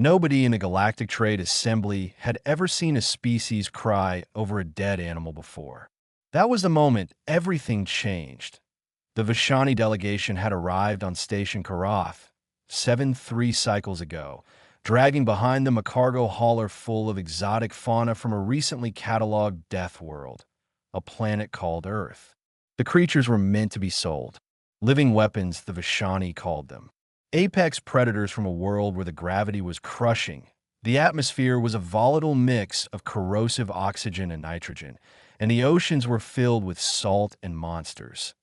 Nobody in the Galactic Trade Assembly had ever seen a species cry over a dead animal before. That was the moment everything changed. The Vashani delegation had arrived on Station Karath 7-3 cycles ago, dragging behind them a cargo hauler full of exotic fauna from a recently cataloged death world, a planet called Earth. The creatures were meant to be sold. Living weapons, the Vashani called them. Apex predators from a world where the gravity was crushing. The atmosphere was a volatile mix of corrosive oxygen and nitrogen, and the oceans were filled with salt and monsters.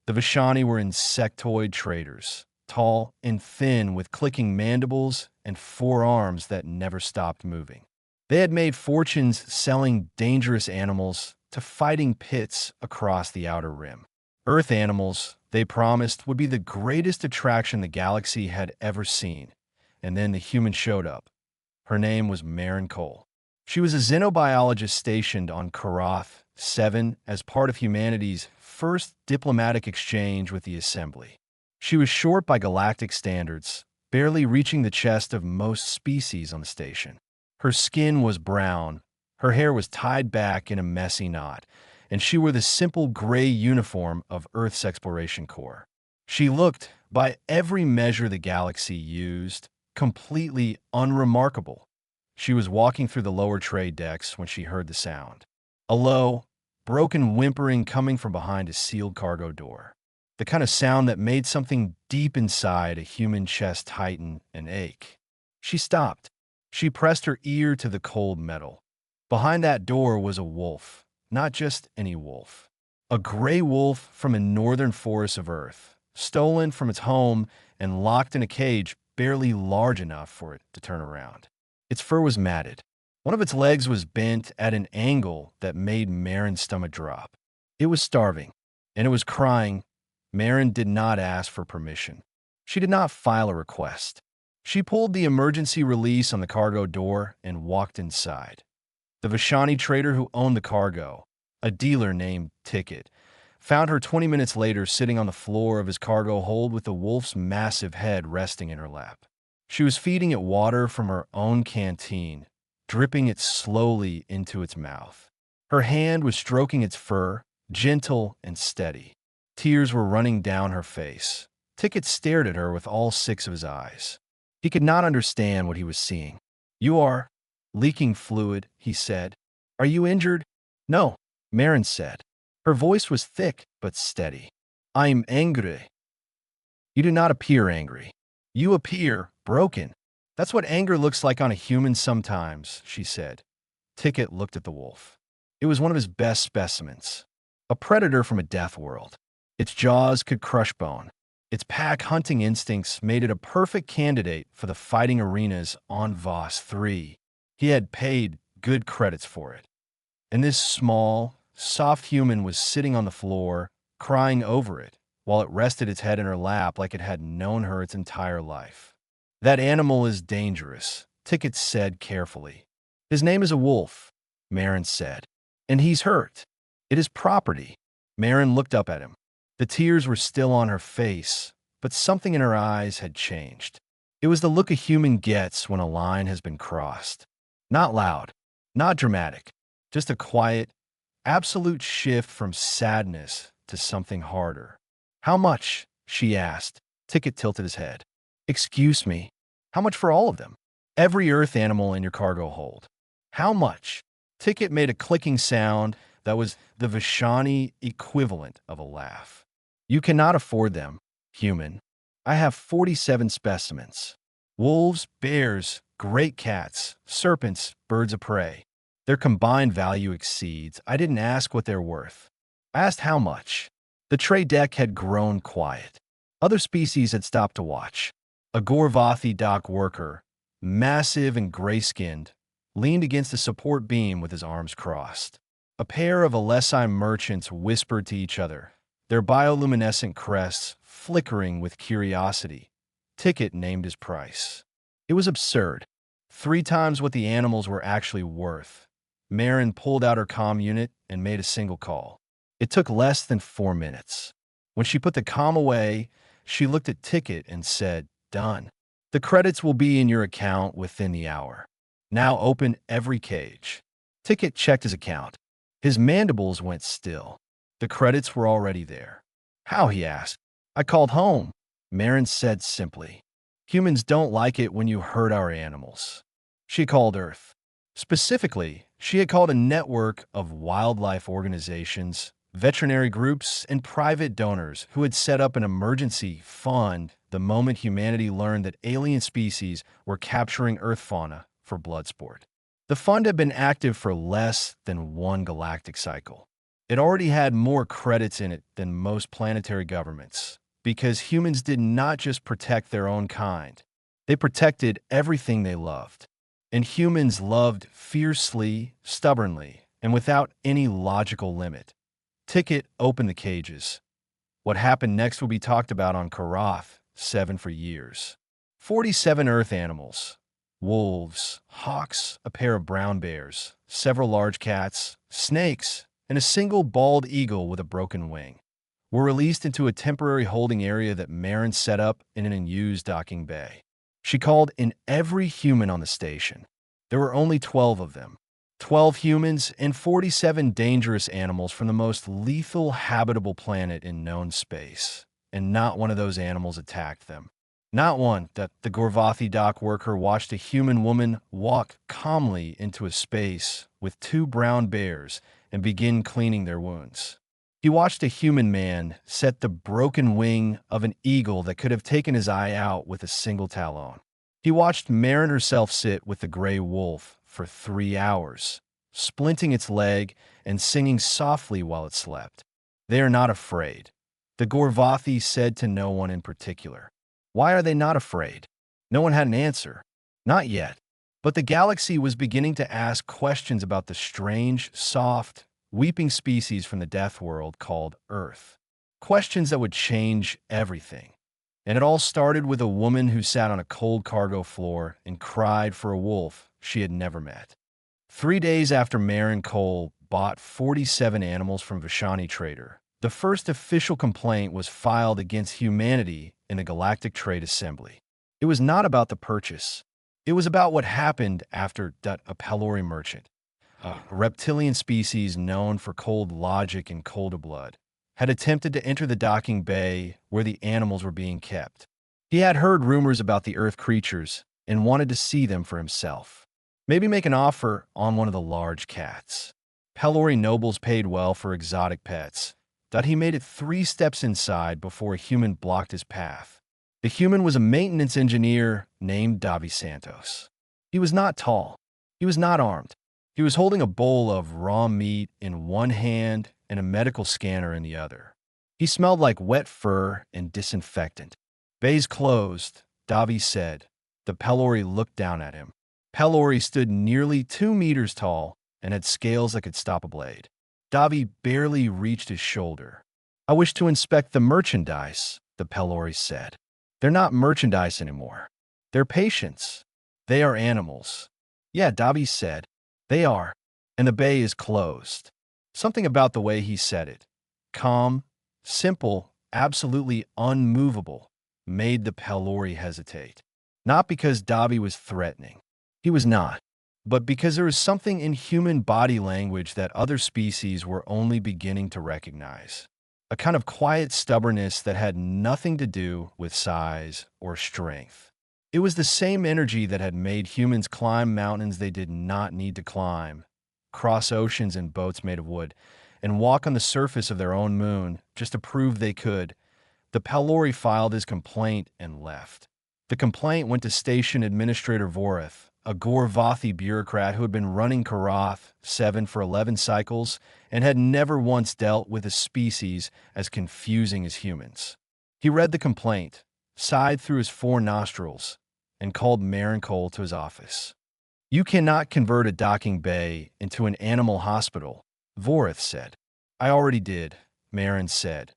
The Vashani were insectoid traders, tall and thin with clicking mandibles and forearms that never stopped moving. They had made fortunes selling dangerous animals to fighting pits across the outer rim. Earth animals, they promised, would be the greatest attraction the galaxy had ever seen. And then the human showed up. Her name was Marin Cole. She was a xenobiologist stationed on Karath 7 as part of humanity's first diplomatic exchange with the Assembly. She was short by galactic standards, barely reaching the chest of most species on the station. Her skin was brown, her hair was tied back in a messy knot, and she wore the simple gray uniform of Earth's Exploration Corps. She looked, by every measure the galaxy used, completely unremarkable. She was walking through the lower trade decks when she heard the sound. A low, broken whimpering coming from behind a sealed cargo door. The kind of sound that made something deep inside a human chest tighten and ache. She stopped. She pressed her ear to the cold metal. Behind that door was a wolf. Not just any wolf. A gray wolf from a northern forest of Earth, stolen from its home and locked in a cage barely large enough for it to turn around. Its fur was matted. One of its legs was bent at an angle that made Marin's stomach drop. It was starving, and it was crying. Marin did not ask for permission. She did not file a request. She pulled the emergency release on the cargo door and walked inside. The Vashani trader who owned the cargo, a dealer named Ticket, found her 20 minutes later sitting on the floor of his cargo hold with the wolf's massive head resting in her lap. She was feeding it water from her own canteen, dripping it slowly into its mouth. Her hand was stroking its fur, gentle and steady. Tears were running down her face. Ticket stared at her with all 6 of his eyes. He could not understand what he was seeing. "You are leaking fluid," he said. "Are you injured?" "No," Marin said. Her voice was thick but steady. "I'm angry." "You do not appear angry. You appear broken. That's what anger looks like on a human sometimes," she said. Ticket looked at the wolf. It was one of his best specimens. A predator from a death world. Its jaws could crush bone. Its pack hunting instincts made it a perfect candidate for the fighting arenas on Voss 3. He had paid good credits for it. And this small, soft human was sitting on the floor, crying over it, while it rested its head in her lap like it had known her its entire life. "That animal is dangerous," Ticket said carefully. "His name is a wolf," Marin said. "And he's hurt. It is property." Marin looked up at him. The tears were still on her face, but something in her eyes had changed. It was the look a human gets when a line has been crossed. Not loud, not dramatic, just a quiet, absolute shift from sadness to something harder. "How much?" she asked. Ticket tilted his head. "Excuse me. How much for all of them? Every Earth animal in your cargo hold. How much?" Ticket made a clicking sound that was the Vashani equivalent of a laugh. "You cannot afford them, human. I have 47 specimens. Wolves, bears, great cats, serpents, birds of prey. Their combined value exceeds. I didn't ask what they're worth. I asked how much." The trade deck had grown quiet. Other species had stopped to watch. A Gorvathi dock worker, massive and gray-skinned, leaned against a support beam with his arms crossed. A pair of Alessi merchants whispered to each other, their bioluminescent crests flickering with curiosity. Ticket named his price. It was absurd. 3 times what the animals were actually worth. Marin pulled out her comm unit and made a single call. It took less than 4 minutes. When she put the comm away, she looked at Ticket and said, "Done." The credits will be in your account within the hour. Now open every cage. Ticket checked his account. His mandibles went still. The credits were already there. How, he asked. I called home, Marin said simply. Humans don't like it when you hurt our animals. She called Earth. Specifically, she had called a network of wildlife organizations, veterinary groups, and private donors who had set up an emergency fund the moment humanity learned that alien species were capturing Earth fauna for blood sport. The fund had been active for less than one galactic cycle. It already had more credits in it than most planetary governments, because humans did not just protect their own kind. They protected everything they loved. And humans loved fiercely, stubbornly, and without any logical limit. Ticket opened the cages. What happened next will be talked about on Karath 7 for years. 47 Earth animals. Wolves, hawks, a pair of brown bears, several large cats, snakes, and a single bald eagle with a broken wing were released into a temporary holding area that Marin set up in an unused docking bay. She called in every human on the station. There were only 12 of them. 12 humans and 47 dangerous animals from the most lethal habitable planet in known space. And not one of those animals attacked them. Not one. That the Gorvathi dock worker watched a human woman walk calmly into a space with 2 brown bears and begin cleaning their wounds. He watched a human man set the broken wing of an eagle that could have taken his eye out with a single talon. He watched Marin herself sit with the gray wolf for 3 hours, splinting its leg and singing softly while it slept. They are not afraid. The Gorvathi said to no one in particular. Why are they not afraid? No one had an answer. Not yet. But the galaxy was beginning to ask questions about the strange, soft, weeping species from the death world called Earth. Questions that would change everything. And it all started with a woman who sat on a cold cargo floor and cried for a wolf she had never met. 3 days after Marin Cole bought 47 animals from Vashani Trader, the first official complaint was filed against humanity in the Galactic Trade Assembly. It was not about the purchase. It was about what happened after a Pelori merchant, a reptilian species known for cold logic and colder blood, had attempted to enter the docking bay where the animals were being kept. He had heard rumors about the Earth creatures and wanted to see them for himself. Maybe make an offer on one of the large cats. Pelori nobles paid well for exotic pets, that he made it 3 steps inside before a human blocked his path. The human was a maintenance engineer named Davi Santos. He was not tall. He was not armed. He was holding a bowl of raw meat in one hand and a medical scanner in the other. He smelled like wet fur and disinfectant. Bays closed, Davi said. The Pelori looked down at him. Pelori stood nearly 2 meters tall and had scales that could stop a blade. Davi barely reached his shoulder. I wish to inspect the merchandise, the Pelori said. They're not merchandise anymore. They're patients. They are animals. Yeah, Davi said. They are. And the bay is closed. Something about the way he said it, calm, simple, absolutely unmovable, made the Pelori hesitate. Not because Davi was threatening. He was not. But because there was something in human body language that other species were only beginning to recognize. A kind of quiet stubbornness that had nothing to do with size or strength. It was the same energy that had made humans climb mountains they did not need to climb, cross oceans in boats made of wood, and walk on the surface of their own moon just to prove they could. The Pelori filed his complaint and left. The complaint went to Station Administrator Vorith, a Gorvathi bureaucrat who had been running Karath 7 for 11 cycles and had never once dealt with a species as confusing as humans. He read the complaint, sighed through his 4 nostrils, and called Marin Cole to his office. You cannot convert a docking bay into an animal hospital, Vorith said. I already did, Marin said.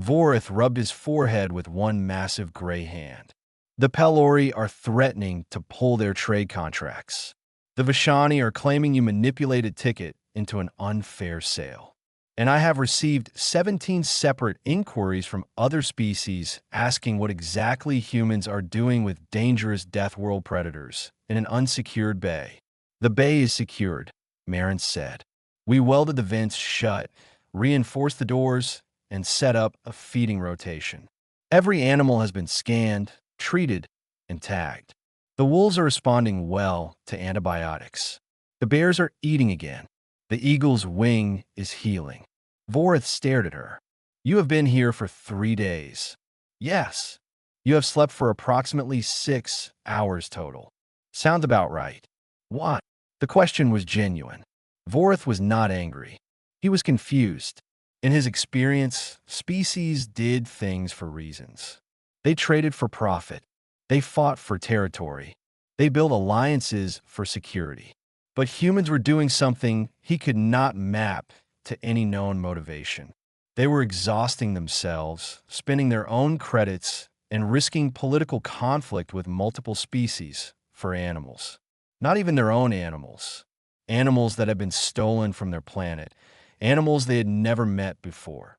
Vorith rubbed his forehead with one massive gray hand. The Pelori are threatening to pull their trade contracts. The Vashani are claiming you manipulated Ticket into an unfair sale. And I have received 17 separate inquiries from other species asking what exactly humans are doing with dangerous death world predators in an unsecured bay. The bay is secured, Marin said. We welded the vents shut, reinforced the doors, and set up a feeding rotation. Every animal has been scanned, treated, and tagged. The wolves are responding well to antibiotics. The bears are eating again. The eagle's wing is healing. Vorith stared at her. You have been here for 3 days. Yes. You have slept for approximately 6 hours total. Sounds about right. What? The question was genuine. Vorith was not angry. He was confused. In his experience, species did things for reasons. They traded for profit. They fought for territory. They built alliances for security. But humans were doing something he could not map to any known motivation. They were exhausting themselves, spending their own credits, and risking political conflict with multiple species for animals. Not even their own animals. Animals that had been stolen from their planet. Animals they had never met before.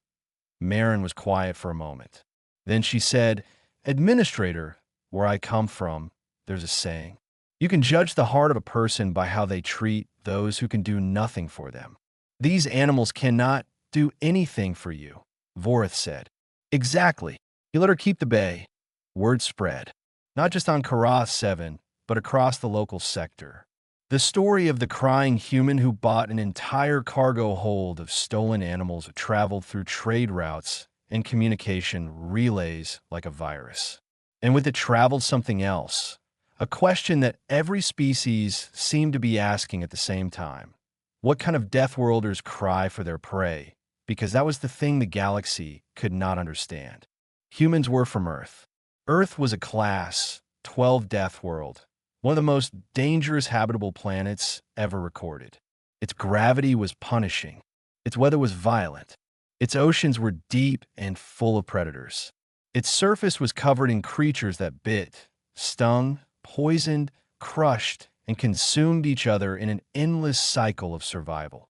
Marin was quiet for a moment. Then she said, Administrator, where I come from, there's a saying. You can judge the heart of a person by how they treat those who can do nothing for them. These animals cannot do anything for you, Vorith said. Exactly. He let her keep the bay. Word spread, not just on Kara 7, but across the local sector. The story of the crying human who bought an entire cargo hold of stolen animals traveled through trade routes and communication relays like a virus. And with it traveled something else, a question that every species seemed to be asking at the same time. What kind of deathworlders cry for their prey? Because that was the thing the galaxy could not understand. Humans were from Earth. Earth was a Class 12 death world, one of the most dangerous habitable planets ever recorded. Its gravity was punishing. Its weather was violent. Its oceans were deep and full of predators. Its surface was covered in creatures that bit, stung, poisoned, crushed, and consumed each other in an endless cycle of survival.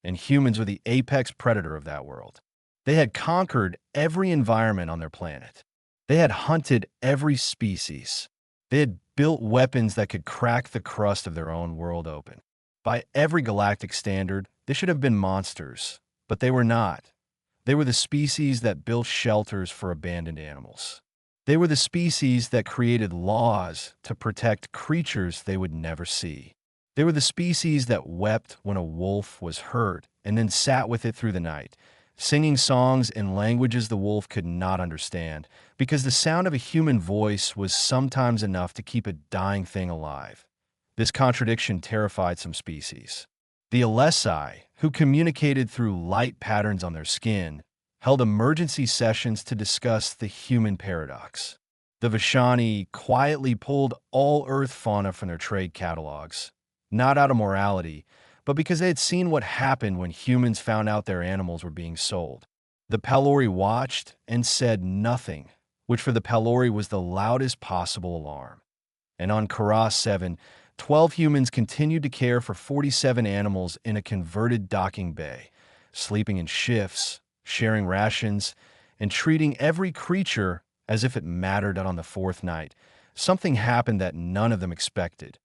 And humans were the apex predator of that world. They had conquered every environment on their planet. They had hunted every species. They had built weapons that could crack the crust of their own world open. By every galactic standard, they should have been monsters, but they were not. They were the species that built shelters for abandoned animals. They were the species that created laws to protect creatures they would never see. They were the species that wept when a wolf was hurt and then sat with it through the night, singing songs in languages the wolf could not understand, because the sound of a human voice was sometimes enough to keep a dying thing alive. This contradiction terrified some species. The Alessi, who communicated through light patterns on their skin, held emergency sessions to discuss the human paradox. The Vashani quietly pulled all Earth fauna from their trade catalogs, not out of morality, but because they had seen what happened when humans found out their animals were being sold. The Pelori watched and said nothing, which for the Pelori was the loudest possible alarm. And on Kara 7, 12 humans continued to care for 47 animals in a converted docking bay, sleeping in shifts, sharing rations, and treating every creature as if it mattered. On the 4th night, something happened that none of them expected.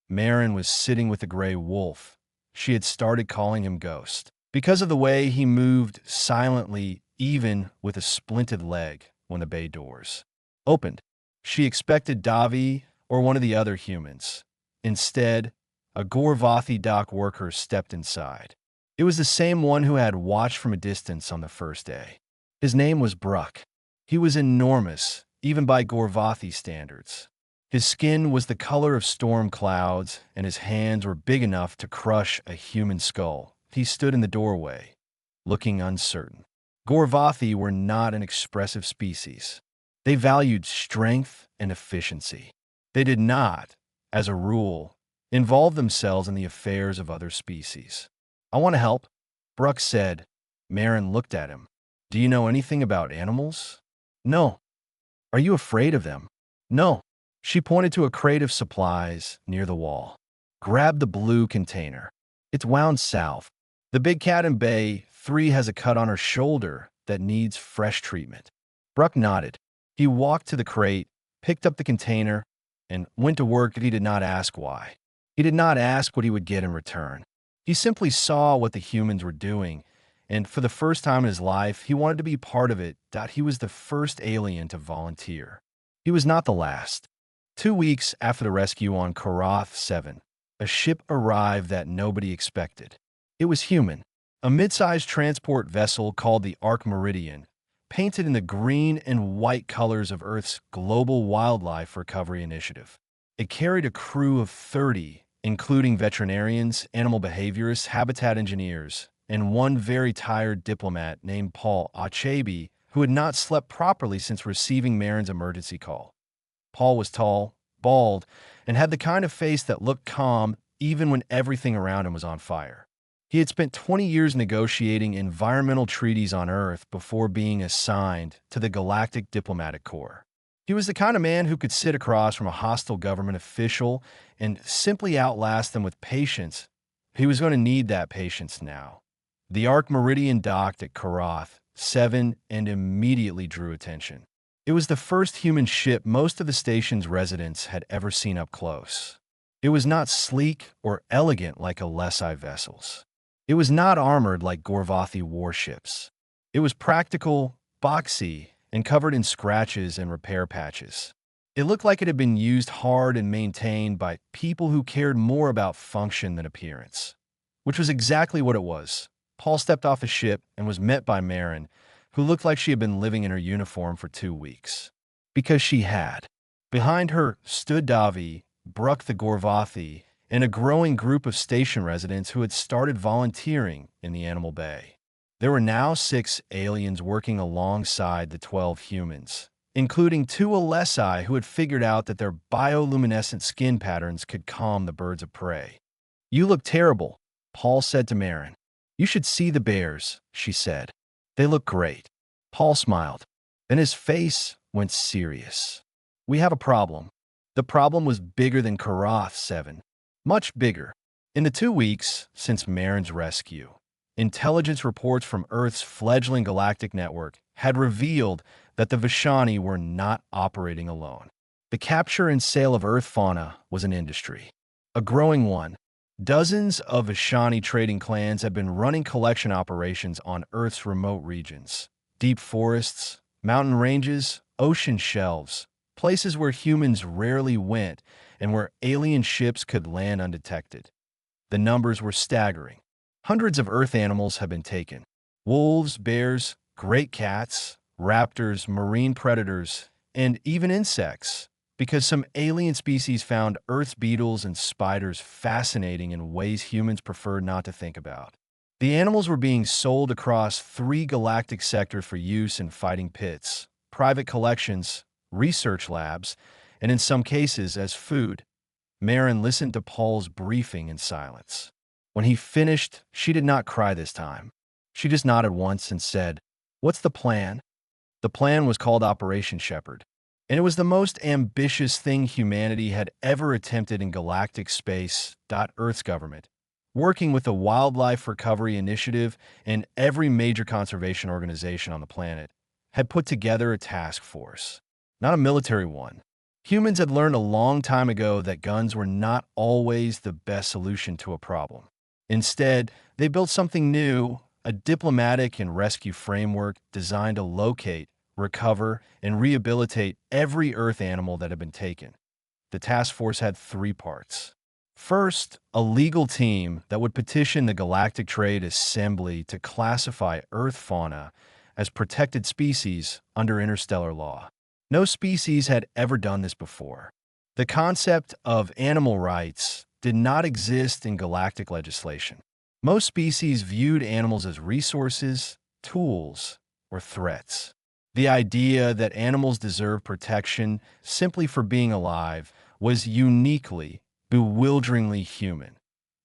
Marin was sitting with the gray wolf. She had started calling him Ghost, because of the way he moved silently, even with a splinted leg, when the bay doors opened. She expected Davi or one of the other humans. Instead, a Gorvathi dock worker stepped inside. It was the same one who had watched from a distance on the first day. His name was Bruck. He was enormous, even by Gorvathi standards. His skin was the color of storm clouds, and his hands were big enough to crush a human skull. He stood in the doorway, looking uncertain. Gorvathi were not an expressive species. They valued strength and efficiency. They did not, as a rule, involve themselves in the affairs of other species. I want to help, Bruck said. Marin looked at him. Do you know anything about animals? No. Are you afraid of them? No. She pointed to a crate of supplies near the wall. Grab the blue container. It's wound south. The big cat in Bay 3 has a cut on her shoulder that needs fresh treatment. Bruck nodded. He walked to the crate, picked up the container, and went to work. He did not ask why. He did not ask what he would get in return. He simply saw what the humans were doing, and for the first time in his life, he wanted to be part of it. He was the first alien to volunteer. He was not the last. 2 weeks after the rescue on Karath 7, a ship arrived that nobody expected. It was human, a mid-sized transport vessel called the Arc Meridian, painted in the green and white colors of Earth's Global Wildlife Recovery Initiative. It carried a crew of 30, including veterinarians, animal behaviorists, habitat engineers, and one very tired diplomat named Paul Achebe, who had not slept properly since receiving Marin's emergency call. Paul was tall, bald, and had the kind of face that looked calm even when everything around him was on fire. He had spent 20 years negotiating environmental treaties on Earth before being assigned to the Galactic Diplomatic Corps. He was the kind of man who could sit across from a hostile government official and simply outlast them with patience. He was going to need that patience now. The Arc Meridian docked at Karath 7 and immediately drew attention. It was the first human ship most of the station's residents had ever seen up close. It was not sleek or elegant like Alessi vessels. It was not armored like Gorvathi warships. It was practical, boxy, and covered in scratches and repair patches. It looked like it had been used hard and maintained by people who cared more about function than appearance, which was exactly what it was. Paul stepped off the ship and was met by Marin, who looked like she had been living in her uniform for 2 weeks. Because she had. Behind her stood Davi, Bruck the Gorvathi, and a growing group of station residents who had started volunteering in the Animal Bay. There were now 6 aliens working alongside the 12 humans, including 2 Alessi who had figured out that their bioluminescent skin patterns could calm the birds of prey. "You look terrible," Paul said to Marin. "You should see the bears," she said. "They look great." Paul smiled. Then his face went serious. "We have a problem." The problem was bigger than Karath 7. Much bigger. In the 2 weeks since Marin's rescue, intelligence reports from Earth's fledgling galactic network had revealed that the Vashani were not operating alone. The capture and sale of Earth fauna was an industry, a growing one. Dozens of Vashani trading clans had been running collection operations on Earth's remote regions, deep forests, mountain ranges, ocean shelves, places where humans rarely went and where alien ships could land undetected. The numbers were staggering. Hundreds of Earth animals had been taken. Wolves, bears, great cats, raptors, marine predators, and even insects, because some alien species found Earth's beetles and spiders fascinating in ways humans preferred not to think about. The animals were being sold across 3 galactic sectors for use in fighting pits, private collections, research labs, and in some cases as food. Marin listened to Paul's briefing in silence. When he finished, she did not cry this time. She just nodded once and said, "What's the plan?" The plan was called Operation Shepherd, and it was the most ambitious thing humanity had ever attempted in galactic space. Earth's government, working with the Wildlife Recovery Initiative and every major conservation organization on the planet, had put together a task force. Not a military one. Humans had learned a long time ago that guns were not always the best solution to a problem. Instead, they built something new, a diplomatic and rescue framework designed to locate, recover, and rehabilitate every Earth animal that had been taken. The task force had 3 parts. First, a legal team that would petition the Galactic Trade Assembly to classify Earth fauna as protected species under interstellar law. No species had ever done this before. The concept of animal rights did not exist in galactic legislation. Most species viewed animals as resources, tools, or threats. The idea that animals deserve protection simply for being alive was uniquely, bewilderingly human.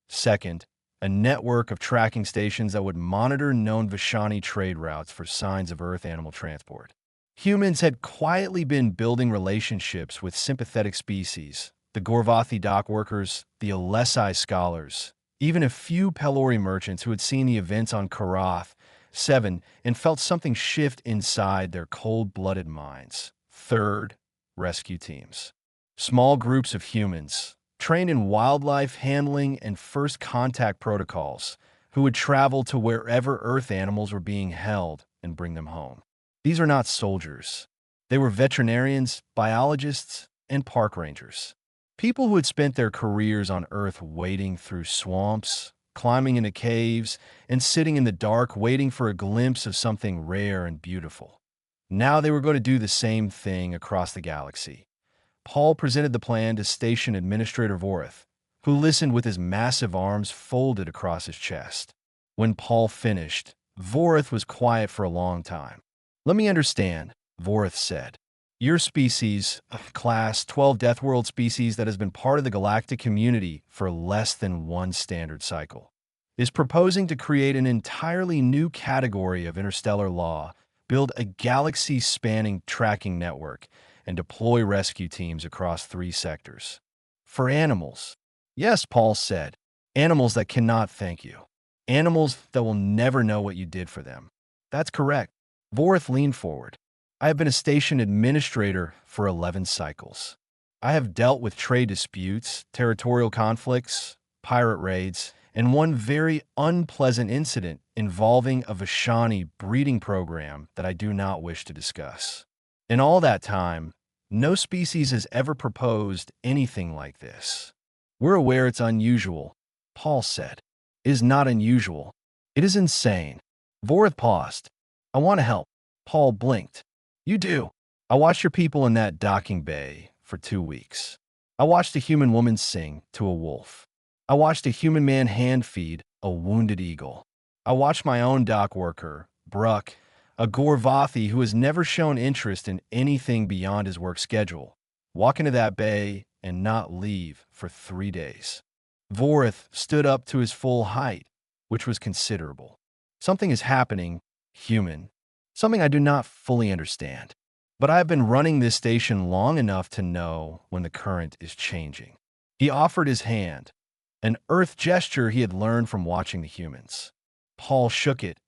Second, a network of tracking stations that would monitor known Vashani trade routes for signs of Earth animal transport. Humans had quietly been building relationships with sympathetic species, the Gorvathi dock workers, the Alessi scholars, Even a few Pelori merchants who had seen the events on Karath 7 and felt something shift inside their cold-blooded minds. Third, rescue teams. Small groups of humans, trained in wildlife handling and first contact protocols, who would travel to wherever Earth animals were being held and bring them home. These are not soldiers. They were veterinarians, biologists, and park rangers. People who had spent their careers on Earth wading through swamps, climbing into caves, and sitting in the dark waiting for a glimpse of something rare and beautiful. Now they were going to do the same thing across the galaxy. Paul presented the plan to Station Administrator Vorith, who listened with his massive arms folded across his chest. When Paul finished, Vorith was quiet for a long time. "Let me understand," Vorith said. "Your species, a Class 12 Death World species that has been part of the galactic community for less than one standard cycle, is proposing to create an entirely new category of interstellar law, build a galaxy-spanning tracking network, and deploy rescue teams across 3 sectors. For animals." "Yes," Paul said. "Animals that cannot thank you. Animals that will never know what you did for them." "That's correct." Vorith leaned forward. "I have been a station administrator for 11 cycles. I have dealt with trade disputes, territorial conflicts, pirate raids, and one very unpleasant incident involving a Vashani breeding program that I do not wish to discuss. In all that time, no species has ever proposed anything like this. We're aware it's unusual," Paul said. "It is not unusual. It is insane." Vorith paused. "I want to help." Paul blinked. "You do." "I watched your people in that docking bay for 2 weeks. I watched a human woman sing to a wolf. I watched a human man hand feed a wounded eagle. I watched my own dock worker, Bruck, a Gorvathi who has never shown interest in anything beyond his work schedule, walk into that bay and not leave for 3 days." Vorith stood up to his full height, which was considerable. "Something is happening, human. Something I do not fully understand. But I have been running this station long enough to know when the current is changing." He offered his hand, an Earth gesture he had learned from watching the humans. Paul shook it.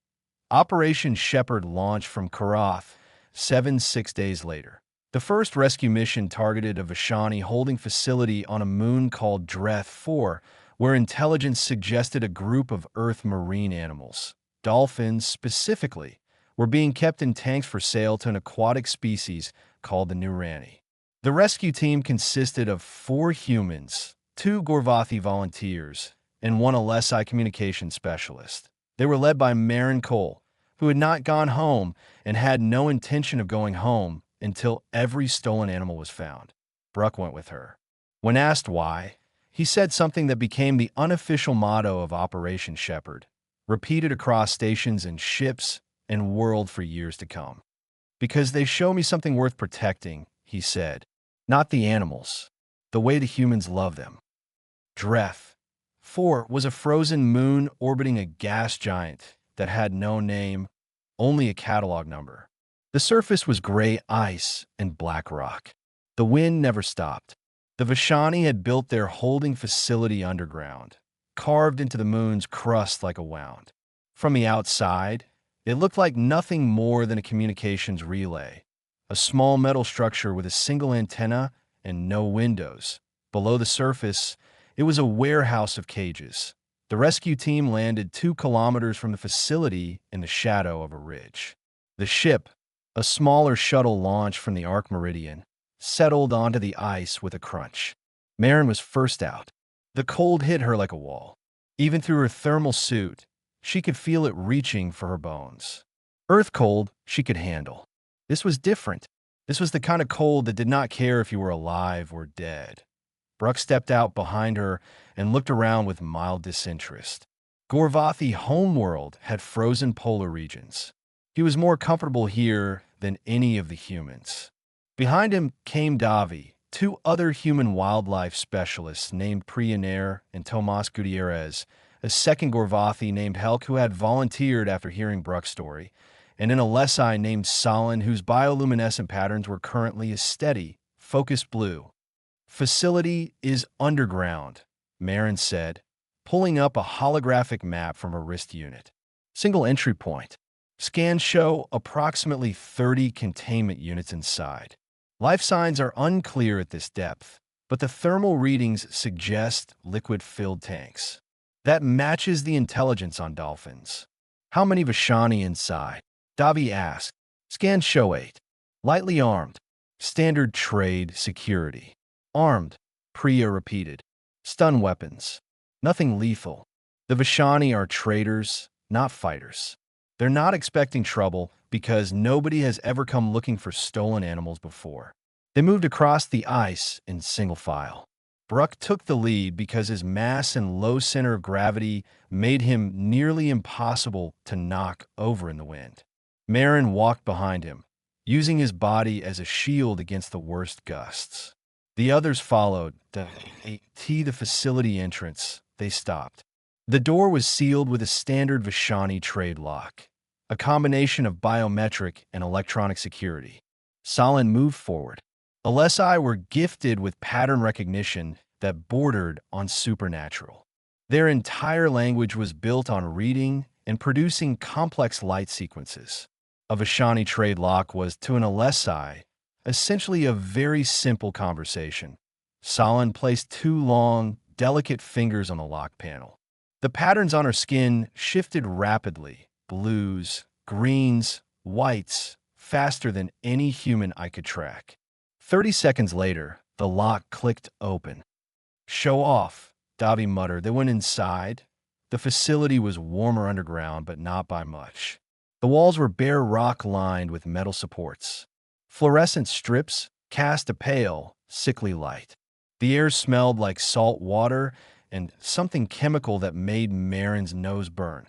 Operation Shepherd launched from Karath 6 days later. The first rescue mission targeted a Vashani holding facility on a moon called Dreth 4, where intelligence suggested a group of Earth marine animals, dolphins specifically, were being kept in tanks for sale to an aquatic species called the Narration. The rescue team consisted of 4 humans, 2 Gorvathi volunteers, and 1 Alessi communication specialist. They were led by Marin Cole, who had not gone home and had no intention of going home until every stolen animal was found. Bruck went with her. When asked why, he said something that became the unofficial motto of Operation Shepherd, repeated across stations and ships and world for years to come. "Because they show me something worth protecting," he said. "Not the animals, the way the humans love them." Dreth 4 was a frozen moon orbiting a gas giant that had no name, only a catalog number. The surface was gray ice and black rock. The wind never stopped. The Vashani had built their holding facility underground, carved into the moon's crust like a wound. From the outside, it looked like nothing more than a communications relay, a small metal structure with a single antenna and no windows. Below the surface, it was a warehouse of cages. The rescue team landed 2 kilometers from the facility in the shadow of a ridge. The ship, a smaller shuttle launched from the Arc Meridian, settled onto the ice with a crunch. Marin was first out. The cold hit her like a wall. Even through her thermal suit, she could feel it reaching for her bones. Earth cold she could handle. This was different. This was the kind of cold that did not care if you were alive or dead. Bruck stepped out behind her and looked around with mild disinterest. Gorvathi homeworld had frozen polar regions. He was more comfortable here than any of the humans. Behind him came Davi, 2 other human wildlife specialists named Prionaire and Tomas Gutierrez, a second Gorvathi named Helk who had volunteered after hearing Bruck's story, and an Alessi named Solon whose bioluminescent patterns were currently a steady, focused blue. "Facility is underground," Marin said. pulling up a holographic map from her wrist unit. Single entry point. Scans show approximately 30 containment units inside. Life signs are unclear at this depth, but the thermal readings suggest liquid-filled tanks. That matches the intelligence on dolphins. How many Vashani inside? Davi asked. Scans show 8. Lightly armed. Standard trade security. Armed. Priya repeated. Stun weapons. Nothing lethal. The Vashani are traders, not fighters. They're not expecting trouble because nobody has ever come looking for stolen animals before. They moved across the ice in single file. Bruck took the lead because his mass and low center of gravity made him nearly impossible to knock over in the wind. Marin walked behind him, using his body as a shield against the worst gusts. The others followed. To the facility entrance, they stopped. The door was sealed with a standard Vashani trade lock, a combination of biometric and electronic security. Solin moved forward. Alessi were gifted with pattern recognition that bordered on supernatural. Their entire language was built on reading and producing complex light sequences. A Vashani trade lock was, to an Alessi, essentially a very simple conversation. Solin placed 2 long, delicate fingers on the lock panel. The patterns on her skin shifted rapidly, blues, greens, whites, faster than any human I could track. 30 seconds later, the lock clicked open. Show off, Davi muttered. They went inside. The facility was warmer underground, but not by much. The walls were bare rock lined with metal supports. Fluorescent strips cast a pale, sickly light. The air smelled like salt water and something chemical that made Marin's nose burn.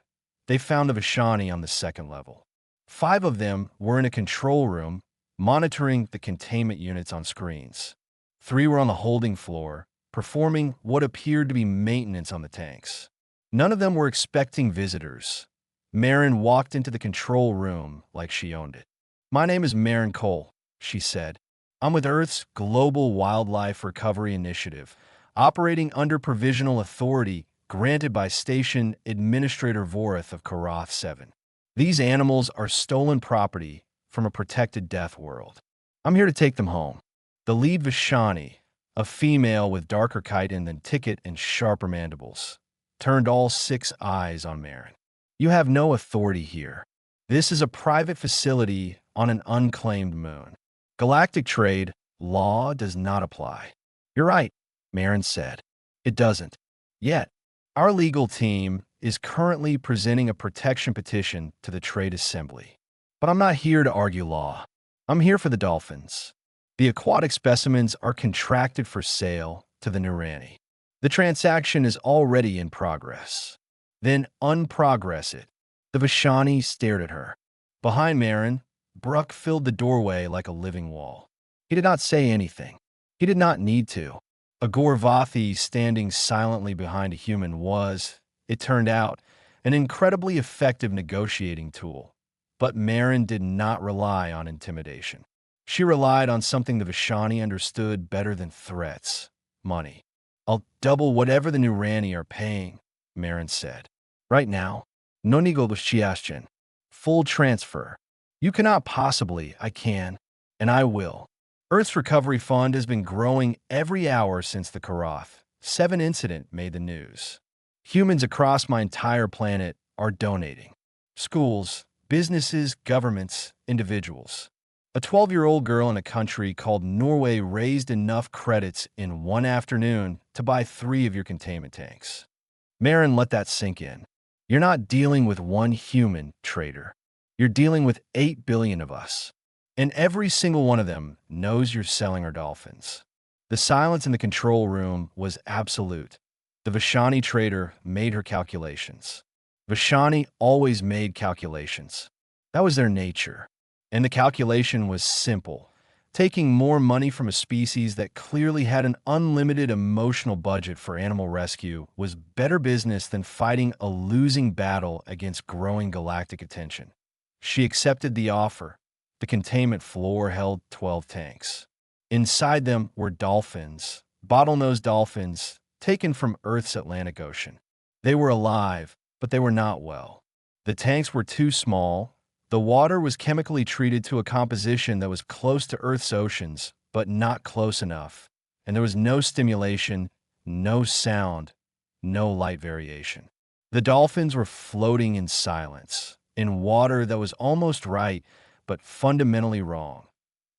They found the Vashani on the 2nd level. 5 of them were in a control room, monitoring the containment units on screens. 3 were on the holding floor, performing what appeared to be maintenance on the tanks. None of them were expecting visitors. Marin walked into the control room like she owned it. My name is Marin Cole, she said. I'm with Earth's Global Wildlife Recovery Initiative, operating under provisional authority granted by Station Administrator Vorath of Karath 7. These animals are stolen property from a protected death world. I'm here to take them home. The lead Vashani, a female with darker chitin than ticket and sharper mandibles, turned all 6 eyes on Marin. You have no authority here. This is a private facility on an unclaimed moon. Galactic trade law does not apply. You're right, Marin said. It doesn't. Yet, our legal team is currently presenting a protection petition to the Trade Assembly. But I'm not here to argue law. I'm here for the dolphins. The aquatic specimens are contracted for sale to the Nurani. The transaction is already in progress. Then unprogress it. The Vashani stared at her. Behind Marin, Bruck filled the doorway like a living wall. He did not say anything. He did not need to. A Gorvathi standing silently behind a human was, it turned out, an incredibly effective negotiating tool. But Marin did not rely on intimidation. She relied on something the Vashani understood better than threats: money. I'll double whatever the Nurani are paying, Marin said. Right now, nonigo b'shiashchen. Full transfer. You cannot possibly, I can, and I will. Earth's Recovery Fund has been growing every hour since the Karath 7 incident made the news. Humans across my entire planet are donating. Schools, businesses, governments, individuals. A 12-year-old girl in a country called Norway raised enough credits in one afternoon to buy 3 of your containment tanks. Marin let that sink in. You're not dealing with one human, trader. You're dealing with 8 billion of us. And every single one of them knows you're selling our dolphins. The silence in the control room was absolute. The Vashani trader made her calculations. Vashani always made calculations. That was their nature. And the calculation was simple. Taking more money from a species that clearly had an unlimited emotional budget for animal rescue was better business than fighting a losing battle against growing galactic attention. She accepted the offer. The containment floor held 12 tanks. Inside them were dolphins, bottlenose dolphins, taken from Earth's Atlantic Ocean. They were alive, but they were not well. The tanks were too small. The water was chemically treated to a composition that was close to Earth's oceans, but not close enough. And there was no stimulation, no sound, no light variation. The dolphins were floating in silence, in water that was almost right, but fundamentally wrong.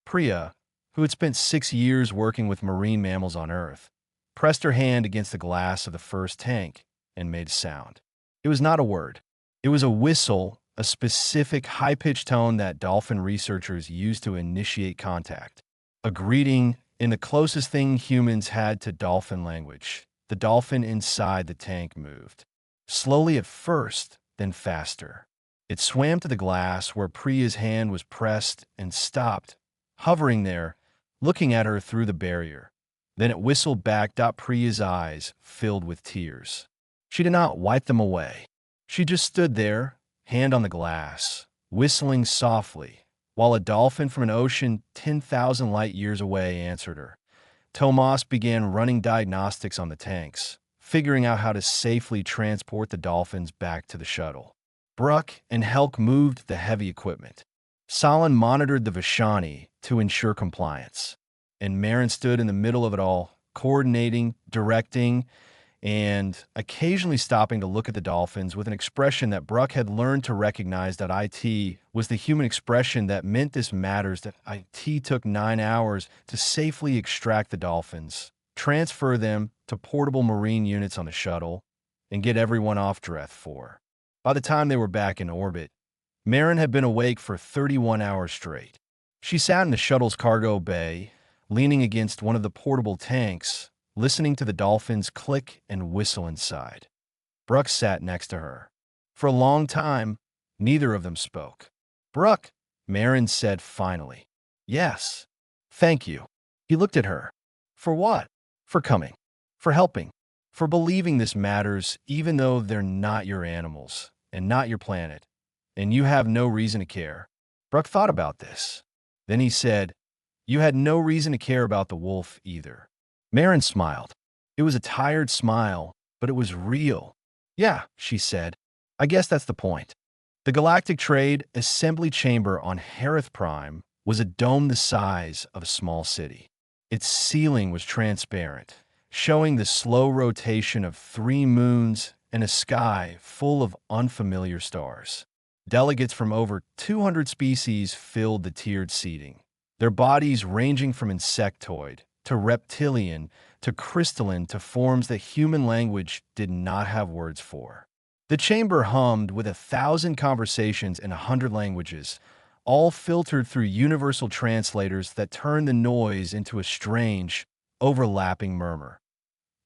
Priya, who had spent 6 years working with marine mammals on Earth, pressed her hand against the glass of the first tank and made a sound. It was not a word. It was a whistle, a specific high-pitched tone that dolphin researchers used to initiate contact. A greeting in the closest thing humans had to dolphin language. The dolphin inside the tank moved. Slowly at first, then faster. It swam to the glass where Priya's hand was pressed and stopped, hovering there, looking at her through the barrier. Then it whistled back. Priya's eyes filled with tears. She did not wipe them away. She just stood there, hand on the glass, whistling softly, while a dolphin from an ocean 10,000 light years away answered her. Tomas began running diagnostics on the tanks, figuring out how to safely transport the dolphins back to the shuttle. Bruck and Helk moved the heavy equipment. Solon monitored the Vashani to ensure compliance. And Marin stood in the middle of it all, coordinating, directing, and occasionally stopping to look at the dolphins with an expression that Bruck had learned to recognize. That IT was the human expression that meant this matters, that IT took 9 hours to safely extract the dolphins, transfer them to portable marine units on the shuttle, and get everyone off Dreth 4. By the time they were back in orbit, Marin had been awake for 31 hours straight. She sat in the shuttle's cargo bay, leaning against one of the portable tanks, listening to the dolphins click and whistle inside. Bruck sat next to her. For a long time, neither of them spoke. "Bruck," Marin said finally. "Yes. Thank you." He looked at her. "For what?" "For coming. For helping. For believing this matters even though they're not your animals and not your planet, and you have no reason to care." Bruck thought about this. Then he said, "You had no reason to care about the wolf either." Marin smiled. It was a tired smile, but it was real. "Yeah," she said. "I guess that's the point." The Galactic Trade Assembly Chamber on Harith Prime was a dome the size of a small city. Its ceiling was transparent, showing the slow rotation of 3 moons and a sky full of unfamiliar stars. Delegates from over 200 species filled the tiered seating, their bodies ranging from insectoid to reptilian to crystalline to forms that human language did not have words for. The chamber hummed with 1,000 conversations in 100 languages, all filtered through universal translators that turned the noise into a strange, overlapping murmur.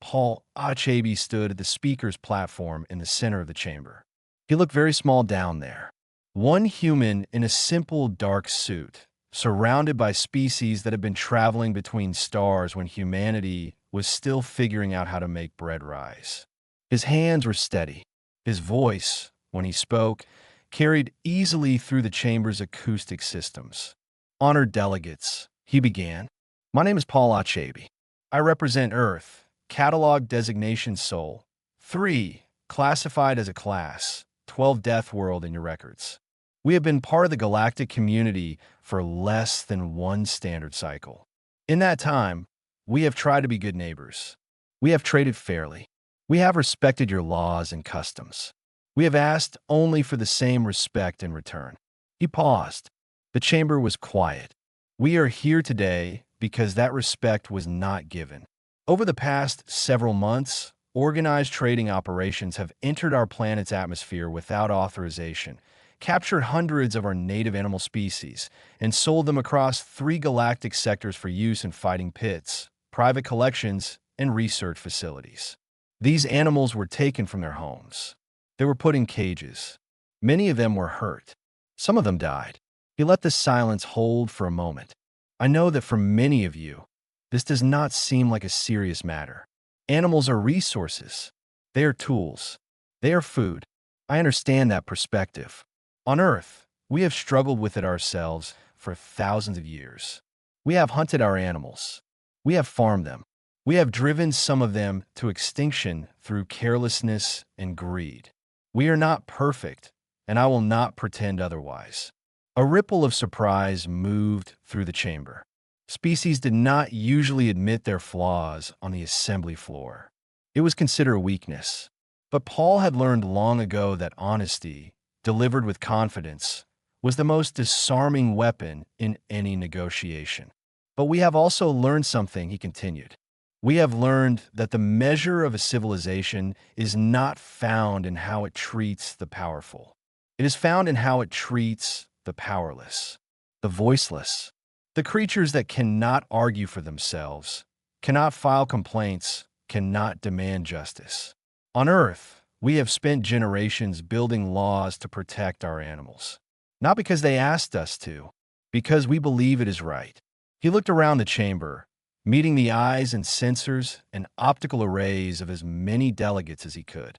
Paul HFY stood at the speaker's platform in the center of the chamber. He looked very small down there. One human in a simple dark suit, surrounded by species that had been traveling between stars when humanity was still figuring out how to make bread rise. His hands were steady. His voice, when he spoke, carried easily through the chamber's acoustic systems. "Honored delegates," he began. "My name is Paul HFY. I represent Earth, catalog designation Sol 3, classified as a class, 12 Death World in your records. We have been part of the galactic community for less than 1 standard cycle. In that time, we have tried to be good neighbors. We have traded fairly. We have respected your laws and customs. We have asked only for the same respect in return." He paused. The chamber was quiet. "We are here today because that respect was not given. Over the past several months, organized trading operations have entered our planet's atmosphere without authorization, captured hundreds of our native animal species, and sold them across 3 galactic sectors for use in fighting pits, private collections, and research facilities. These animals were taken from their homes. They were put in cages. Many of them were hurt. Some of them died." He let the silence hold for a moment. "I know that for many of you, this does not seem like a serious matter. Animals are resources. They are tools. They are food. I understand that perspective. On Earth, we have struggled with it ourselves for thousands of years. We have hunted our animals. We have farmed them. We have driven some of them to extinction through carelessness and greed. We are not perfect, and I will not pretend otherwise. A ripple of surprise moved through the chamber. Species did not usually admit their flaws on the assembly floor. It was considered a weakness. But Paul had learned long ago that honesty, delivered with confidence, was the most disarming weapon in any negotiation. But we have also learned something, he continued. We have learned that the measure of a civilization is not found in how it treats the powerful. It is found in how it treats the powerless, the voiceless, the creatures that cannot argue for themselves, cannot file complaints, cannot demand justice. On Earth, we have spent generations building laws to protect our animals. Not because they asked us to, because we believe it is right. He looked around the chamber, meeting the eyes and sensors and optical arrays of as many delegates as he could.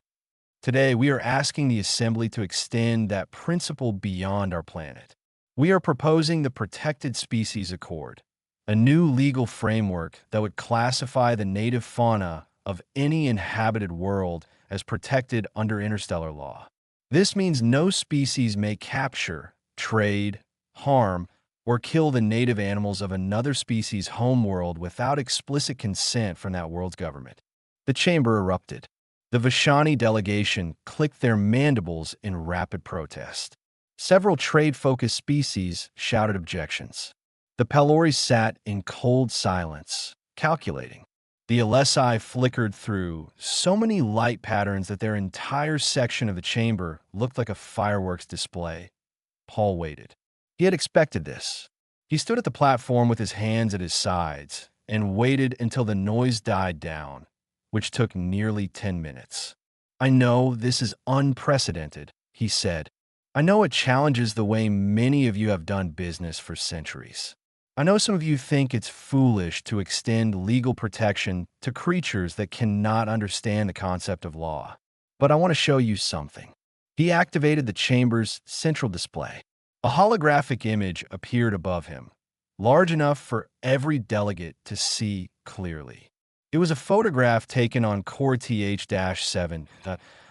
Today, we are asking the Assembly to extend that principle beyond our planet. We are proposing the Protected Species Accord, a new legal framework that would classify the native fauna of any inhabited world as protected under interstellar law. This means no species may capture, trade, harm, or kill the native animals of another species' homeworld without explicit consent from that world's government. The chamber erupted. The Vashani delegation clicked their mandibles in rapid protest. Several trade-focused species shouted objections. The Pelori sat in cold silence, calculating. The LSI flickered through so many light patterns that their entire section of the chamber looked like a fireworks display. Paul waited. He had expected this. He stood at the platform with his hands at his sides and waited until the noise died down, which took nearly 10 minutes. I know this is unprecedented, he said. I know it challenges the way many of you have done business for centuries. I know some of you think it's foolish to extend legal protection to creatures that cannot understand the concept of law. But I want to show you something. He activated the chamber's central display. A holographic image appeared above him, large enough for every delegate to see clearly. It was a photograph taken on Core TH-7.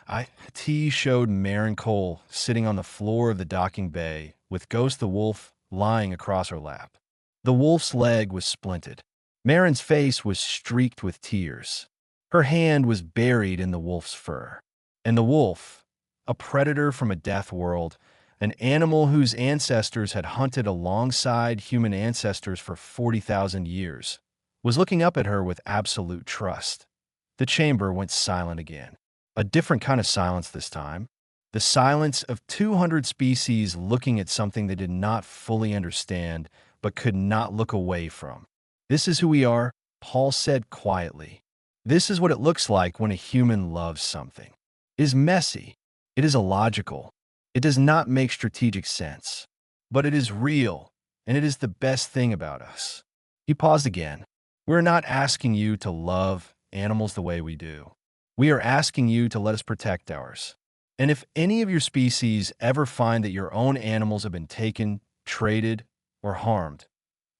IT showed Marin Cole sitting on the floor of the docking bay with Ghost the Wolf lying across her lap. The wolf's leg was splinted. Marin's face was streaked with tears. Her hand was buried in the wolf's fur. And the wolf, a predator from a death world, an animal whose ancestors had hunted alongside human ancestors for 40,000 years, was looking up at her with absolute trust. The chamber went silent again. A different kind of silence this time. The silence of 200 species looking at something they did not fully understand but could not look away from. This is who we are, Paul said quietly. This is what it looks like when a human loves something. It is messy. It is illogical. It does not make strategic sense. But it is real, and it is the best thing about us. He paused again. We're not asking you to love animals the way we do. We are asking you to let us protect ours. And if any of your species ever find that your own animals have been taken, traded, or harmed,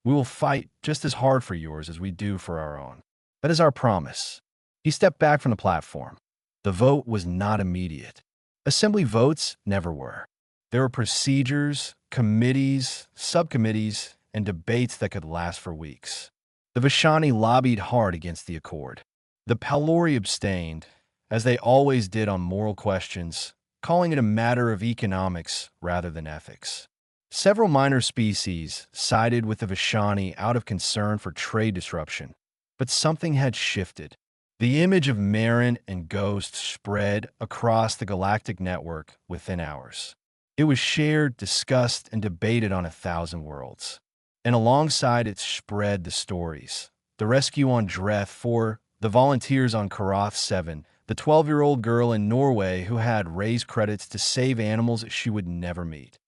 we will fight just as hard for yours as we do for our own. That is our promise. He stepped back from the platform. The vote was not immediate. Assembly votes never were. There were procedures, committees, subcommittees, and debates that could last for weeks. The Vashani lobbied hard against the accord. The Pelori abstained, as they always did on moral questions, calling it a matter of economics rather than ethics. Several minor species sided with the Vashani out of concern for trade disruption, but something had shifted. The image of Marin and Ghost spread across the galactic network within hours. It was shared, discussed, and debated on 1,000 worlds. And alongside it spread the stories. The rescue on Dreth 4, the volunteers on Karath 7, the 12-year-old girl in Norway who had raised credits to save animals she would never meet.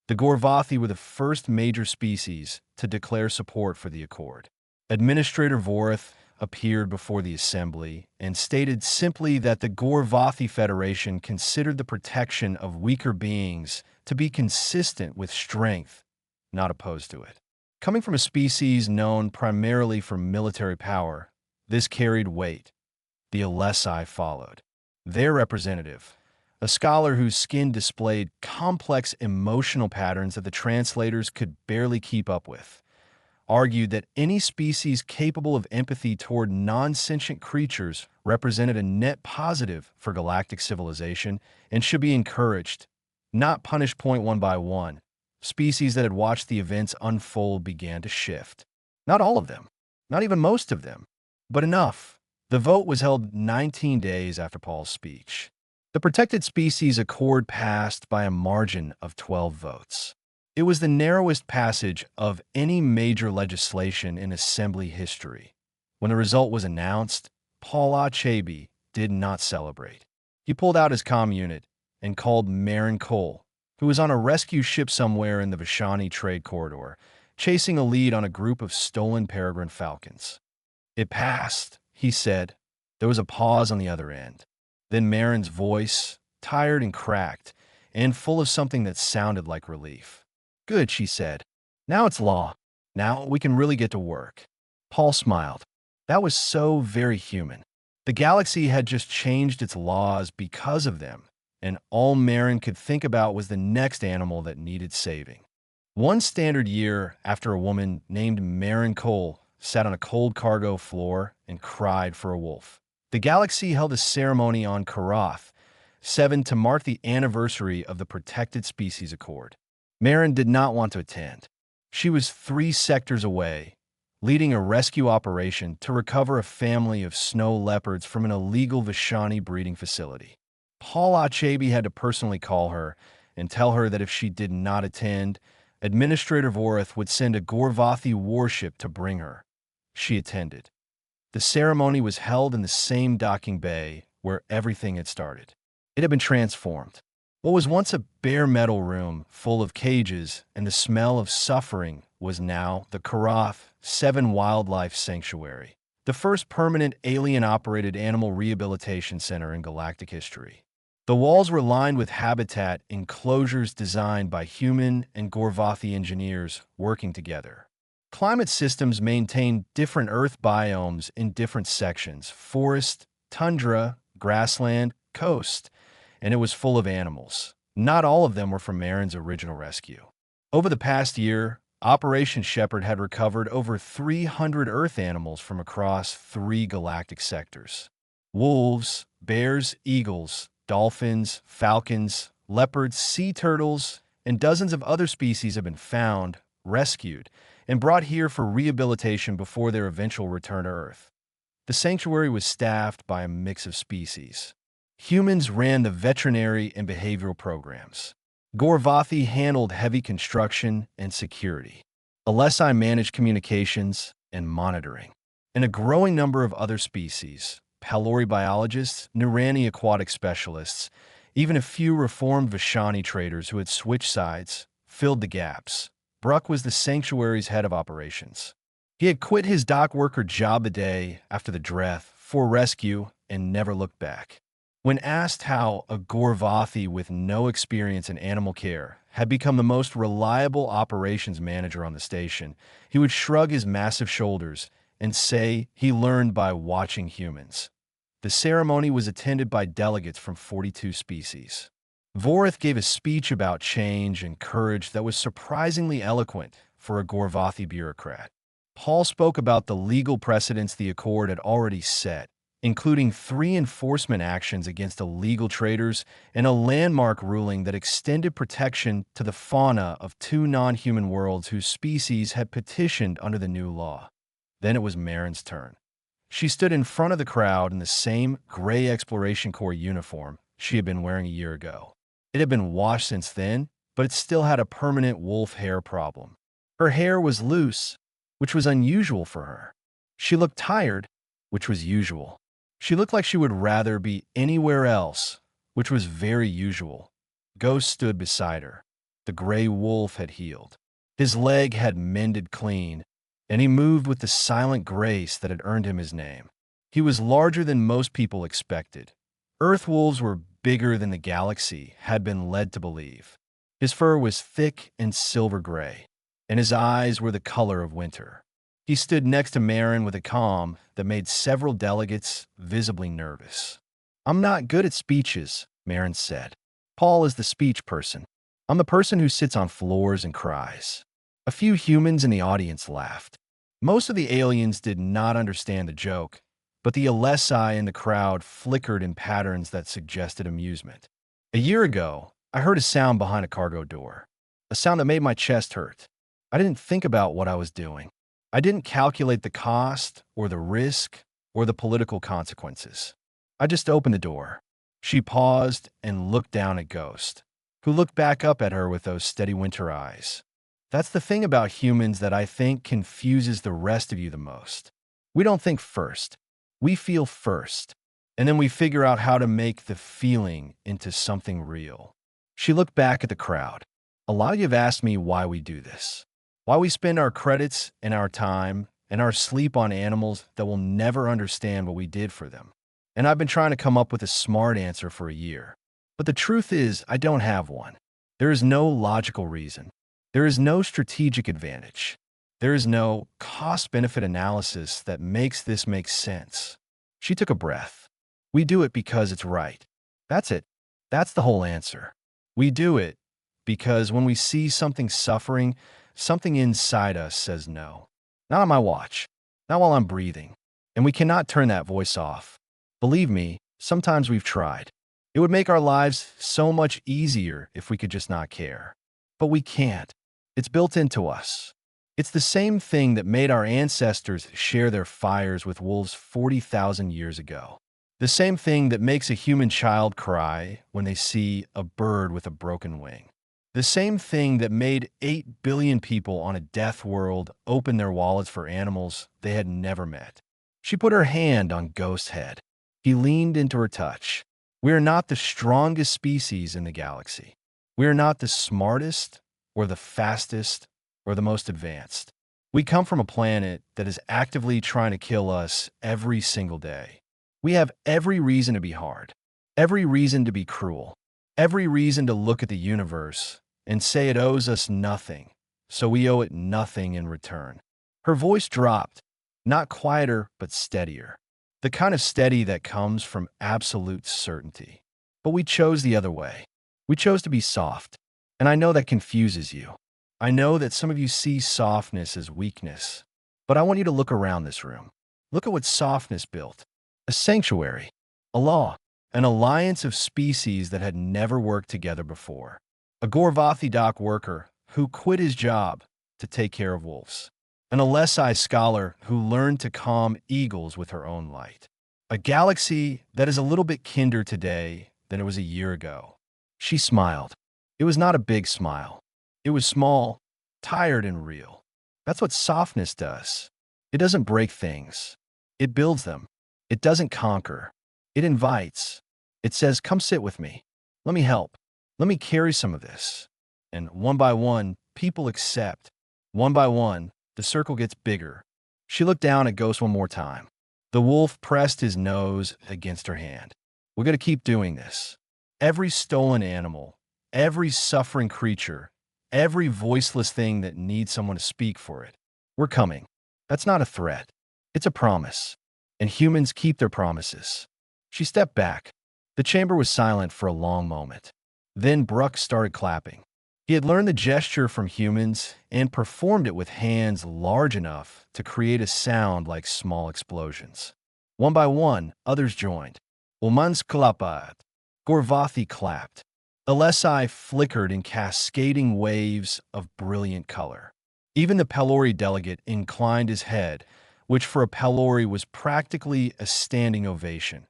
The Gorvathi were the first major species to declare support for the accord. Administrator Vorath appeared before the assembly and stated simply that the Gorvathi Federation considered the protection of weaker beings to be consistent with strength, not opposed to it. Coming from a species known primarily for military power, This carried weight. The Alessi followed. Their representative, a scholar whose skin displayed complex emotional patterns that the translators could barely keep up with, argued that any species capable of empathy toward non-sentient creatures represented a net positive for galactic civilization and should be encouraged, not punished. One by one, species that had watched the events unfold began to shift. Not all of them, not even most of them, but enough. The vote was held 19 days after Paul's speech. The Protected Species Accord passed by a margin of 12 votes. It was the narrowest passage of any major legislation in Assembly history. When the result was announced, Paul Achebe did not celebrate. He pulled out his comm unit and called Marin Cole, who was on a rescue ship somewhere in the Vashani trade corridor, chasing a lead on a group of stolen peregrine falcons. "It passed," he said. There was a pause on the other end. Then Marin's voice, tired and cracked, and full of something that sounded like relief. "Good," she said. "Now it's law. Now we can really get to work." Paul smiled. That was so very human. The galaxy had just changed its laws because of them, and all Marin could think about was the next animal that needed saving. One standard year after a woman named Marin Cole sat on a cold cargo floor and cried for a wolf, the galaxy held a ceremony on Karath 7 to mark the anniversary of the Protected Species Accord. Marin did not want to attend. She was 3 sectors away, leading a rescue operation to recover a family of snow leopards from an illegal Vashani breeding facility. Paul Achebe had to personally call her and tell her that if she did not attend, Administrator Vorith would send a Gorvathi warship to bring her. She attended. The ceremony was held in the same docking bay where everything had started. It had been transformed. What was once a bare metal room full of cages and the smell of suffering was now the Karath 7 Wildlife Sanctuary, the first permanent alien-operated animal rehabilitation center in galactic history. The walls were lined with habitat enclosures designed by human and Gorvathi engineers working together. Climate systems maintained different Earth biomes in different sections: forest, tundra, grassland, coast, and it was full of animals. Not all of them were from Marin's original rescue. Over the past year, Operation Shepherd had recovered over 300 Earth animals from across 3 galactic sectors. Wolves, bears, eagles, dolphins, falcons, leopards, sea turtles, and dozens of other species have been found, rescued, and brought here for rehabilitation before their eventual return to Earth. The sanctuary was staffed by a mix of species. Humans ran the veterinary and behavioral programs. Gorvathi handled heavy construction and security. Alessi managed communications and monitoring. And a growing number of other species, Pelori biologists, Nurani aquatic specialists, even a few reformed Vashani traders who had switched sides, filled the gaps. Bruck was the sanctuary's head of operations. He had quit his dock worker job the day after the Dreth for rescue and never looked back. When asked how a Gorvathi with no experience in animal care had become the most reliable operations manager on the station, he would shrug his massive shoulders and say he learned by watching humans. The ceremony was attended by delegates from 42 species. Vorith gave a speech about change and courage that was surprisingly eloquent for a Gorvathi bureaucrat. Paul spoke about the legal precedents the Accord had already set, including 3 enforcement actions against illegal traders and a landmark ruling that extended protection to the fauna of 2 non-human worlds whose species had petitioned under the new law. Then it was Marin's turn. She stood in front of the crowd in the same gray Exploration Corps uniform she had been wearing a year ago. It had been washed since then, but it still had a permanent wolf hair problem. Her hair was loose, which was unusual for her. She looked tired, which was usual. She looked like she would rather be anywhere else, which was very usual. Ghost stood beside her. The gray wolf had healed. His leg had mended clean, and he moved with the silent grace that had earned him his name. He was larger than most people expected. Earth wolves were bigger than the galaxy had been led to believe. His fur was thick and silver gray, and his eyes were the color of winter. He stood next to Marin with a calm that made several delegates visibly nervous. I'm not good at speeches, Marin said. Paul is the speech person. I'm the person who sits on floors and cries. A few humans in the audience laughed. Most of the aliens did not understand the joke, but the Alessi in the crowd flickered in patterns that suggested amusement. A year ago, I heard a sound behind a cargo door, a sound that made my chest hurt. I didn't think about what I was doing. I didn't calculate the cost or the risk or the political consequences. I just opened the door. She paused and looked down at Ghost, who looked back up at her with those steady winter eyes. That's the thing about humans that I think confuses the rest of you the most. We don't think first. We feel first, and then we figure out how to make the feeling into something real. She looked back at the crowd. A lot of you have asked me why we do this. Why we spend our credits and our time and our sleep on animals that will never understand what we did for them. And I've been trying to come up with a smart answer for a year. But the truth is, I don't have one. There is no logical reason. There is no strategic advantage. There is no cost-benefit analysis that makes this make sense. She took a breath. We do it because it's right. That's it. That's the whole answer. We do it because when we see something suffering, something inside us says no. Not on my watch. Not while I'm breathing. And we cannot turn that voice off. Believe me, sometimes we've tried. It would make our lives so much easier if we could just not care. But we can't. It's built into us. It's the same thing that made our ancestors share their fires with wolves 40,000 years ago. The same thing that makes a human child cry when they see a bird with a broken wing. The same thing that made 8 billion people on a death world open their wallets for animals they had never met. She put her hand on Ghost's head. He leaned into her touch. We are not the strongest species in the galaxy. We are not the smartest or the fastest or the most advanced. We come from a planet that is actively trying to kill us every single day. We have every reason to be hard, every reason to be cruel, every reason to look at the universe and say it owes us nothing, so we owe it nothing in return. Her voice dropped, not quieter but steadier, the kind of steady that comes from absolute certainty. But we chose the other way. We chose to be soft, and I know that confuses you. I know that some of you see softness as weakness, but I want you to look around this room. Look at what softness built. A sanctuary, a law, an alliance of species that had never worked together before. A Gorvathi dock worker who quit his job to take care of wolves. An Alessi scholar who learned to calm eagles with her own light. A galaxy that is a little bit kinder today than it was a year ago. She smiled. It was not a big smile. It was small, tired, and real. That's what softness does. It doesn't break things. It builds them. It doesn't conquer. It invites. It says, come sit with me. Let me help. Let me carry some of this. And one by one, people accept. One by one, the circle gets bigger. She looked down at Ghost one more time. The wolf pressed his nose against her hand. We're going to keep doing this. Every stolen animal, every suffering creature, every voiceless thing that needs someone to speak for it. We're coming. That's not a threat. It's a promise. And humans keep their promises. She stepped back. The chamber was silent for a long moment. Then Bruck started clapping. He had learned the gesture from humans and performed it with hands large enough to create a sound like small explosions. One by one, others joined. Umans klapat. Gorvathi clapped. Alessi flickered in cascading waves of brilliant color. Even the Pelori delegate inclined his head, which for a Pelori was practically a standing ovation.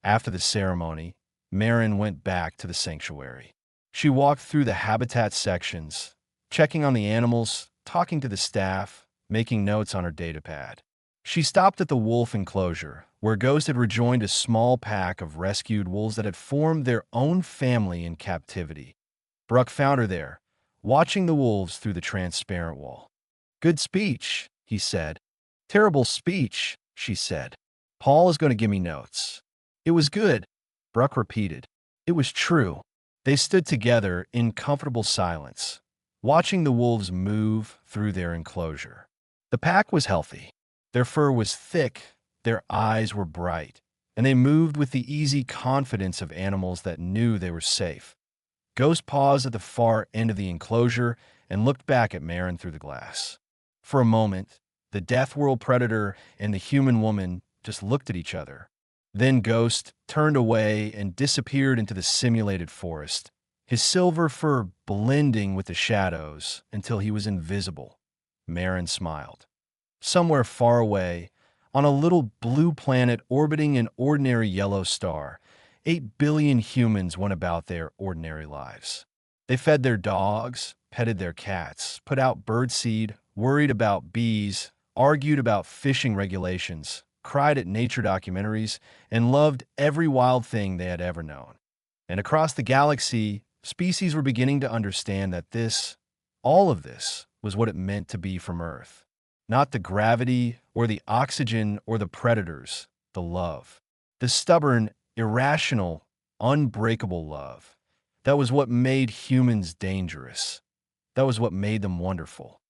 After the ceremony, Marin went back to the sanctuary. She walked through the habitat sections, checking on the animals, talking to the staff, making notes on her datapad. She stopped at the wolf enclosure, where Ghost had rejoined a small pack of rescued wolves that had formed their own family in captivity. Bruck found her there, watching the wolves through the transparent wall. Good speech, he said. Terrible speech, she said. Paul is going to give me notes. It was good, Bruck repeated. It was true. They stood together in comfortable silence, watching the wolves move through their enclosure. The pack was healthy. Their fur was thick, their eyes were bright, and they moved with the easy confidence of animals that knew they were safe. Ghost paused at the far end of the enclosure and looked back at Marin through the glass. For a moment, the Death World Predator and the human woman just looked at each other. Then Ghost turned away and disappeared into the simulated forest, his silver fur blending with the shadows until he was invisible. Marin smiled. Somewhere far away, on a little blue planet orbiting an ordinary yellow star, 8 billion humans went about their ordinary lives. They fed their dogs, petted their cats, put out birdseed, worried about bees, argued about fishing regulations, cried at nature documentaries, and loved every wild thing they had ever known. And across the galaxy, species were beginning to understand that all of this, was what it meant to be from Earth. Not the gravity or the oxygen or the predators, the love. The stubborn, irrational, unbreakable love. That was what made humans dangerous. That was what made them wonderful.